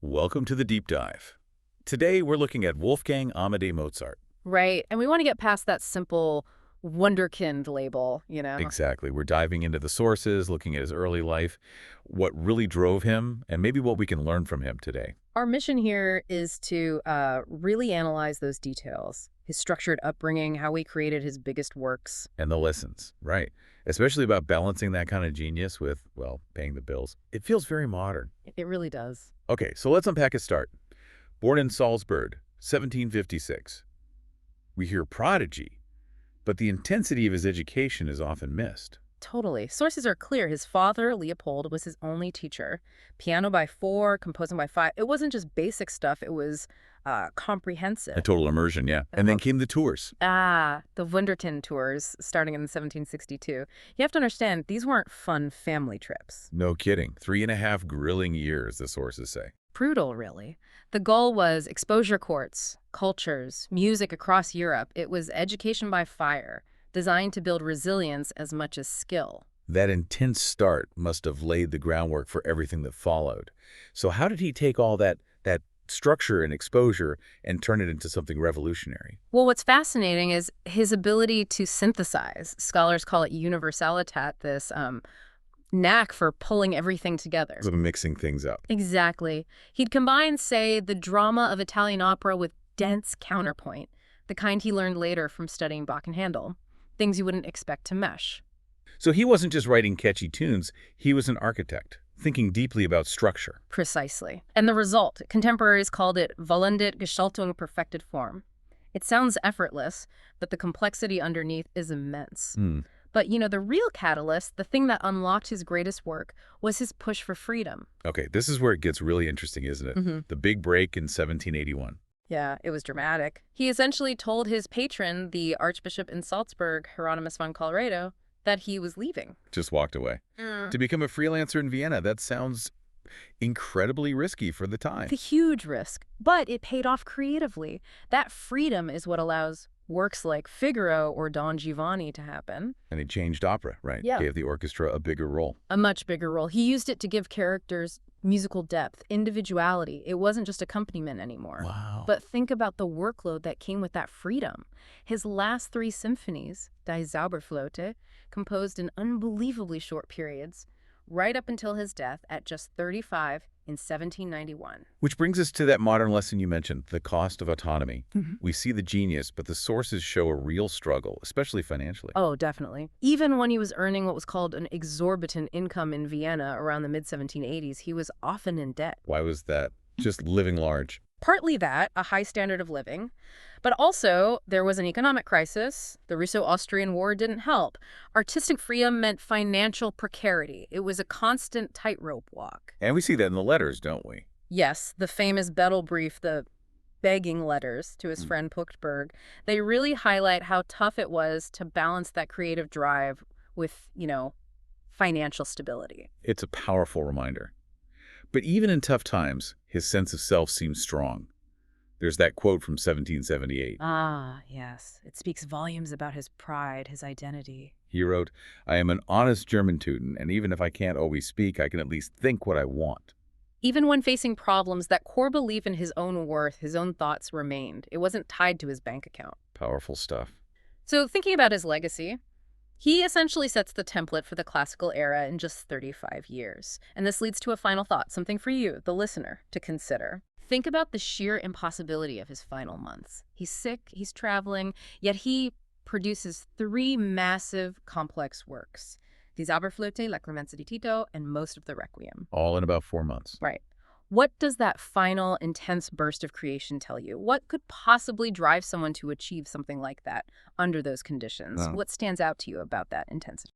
Welcome to the deep dive. Today we're looking at Wolfgang Amadeus Mozart. Right. And we want to get past that simple wunderkind label. Exactly. We're diving into the sources, looking at his early life, what really drove him, and maybe what we can learn from him today. Our mission here is to really analyze those details, his structured upbringing, how he created his biggest works. And the lessons, right? Especially about balancing that kind of genius with, well, paying the bills. It feels very modern. It really does. Okay, so let's unpack his start. Born in Salzburg, 1756. We hear prodigy, but the intensity of his education is often missed. Totally. Sources are clear. His father, Leopold, was his only teacher. Piano by 4, composing by 5. It wasn't just basic stuff. It was comprehensive. A total immersion, yeah. And then came the tours. The Wunderkind tours starting in 1762. You have to understand, these weren't fun family trips. No kidding. 3.5 grilling years, the sources say. Brutal, really. The goal was exposure courts, cultures, music across Europe. It was education by fire, designed to build resilience as much as skill. That intense start must have laid the groundwork for everything that followed. So how did he take all that structure and exposure and turn it into something revolutionary? Well, what's fascinating is his ability to synthesize. Scholars call it universalitat, this knack for pulling everything together. Sort of mixing things up. Exactly. He'd combine, say, the drama of Italian opera with dense counterpoint, the kind he learned later from studying Bach and Handel, things you wouldn't expect to mesh. So he wasn't just writing catchy tunes, he was an architect, thinking deeply about structure. Precisely. And the result, contemporaries called it vollendet Gestaltung perfected form. It sounds effortless, but the complexity underneath is immense. But, the real catalyst, the thing that unlocked his greatest work, was his push for freedom. Okay, this is where it gets really interesting, isn't it? The big break in 1781. Yeah, it was dramatic. He essentially told his patron, the Archbishop in Salzburg, Hieronymus von Colloredo, that he was leaving. Just walked away. To become a freelancer in Vienna, that sounds incredibly risky for the time. It's a huge risk, but it paid off creatively. That freedom is what allows works like Figaro or Don Giovanni to happen. And he changed opera, right? Yeah. Gave the orchestra a bigger role. A much bigger role. He used it to give characters musical depth, individuality. It wasn't just accompaniment anymore. Wow. But think about the workload that came with that freedom. His last 3 symphonies, Die Zauberflöte, composed in unbelievably short periods, right up until his death at just 35 in 1791. Which brings us to that modern lesson you mentioned, the cost of autonomy. We see the genius, but the sources show a real struggle, especially financially. Oh, definitely. Even when he was earning what was called an exorbitant income in Vienna around the mid-1780s, he was often in debt. Why was that? Just living large. Partly that, a high standard of living, but also there was an economic crisis. The Russo-Austrian War didn't help. Artistic freedom meant financial precarity. It was a constant tightrope walk. And we see that in the letters, don't we? Yes, the famous Bettel brief, the begging letters to his friend Puchtberg, they really highlight how tough it was to balance that creative drive with, financial stability. It's a powerful reminder. But even in tough times, his sense of self seems strong. There's that quote from 1778. Ah, yes. It speaks volumes about his pride, his identity. He wrote, "I am an honest German Teuton, and even if I can't always speak, I can at least think what I want." Even when facing problems, that core belief in his own worth, his own thoughts remained. It wasn't tied to his bank account. Powerful stuff. So thinking about his legacy, he essentially sets the template for the classical era in just 35 years. And this leads to a final thought, something for you, the listener, to consider. Think about the sheer impossibility of his final months. He's sick, he's traveling, yet he produces 3 massive, complex works. Die Zauberflöte, La Clemenza di Tito, and most of the Requiem. All in about 4 months. Right. What does that final, intense burst of creation tell you? What could possibly drive someone to achieve something like that under those conditions? Wow. What stands out to you about that intensity?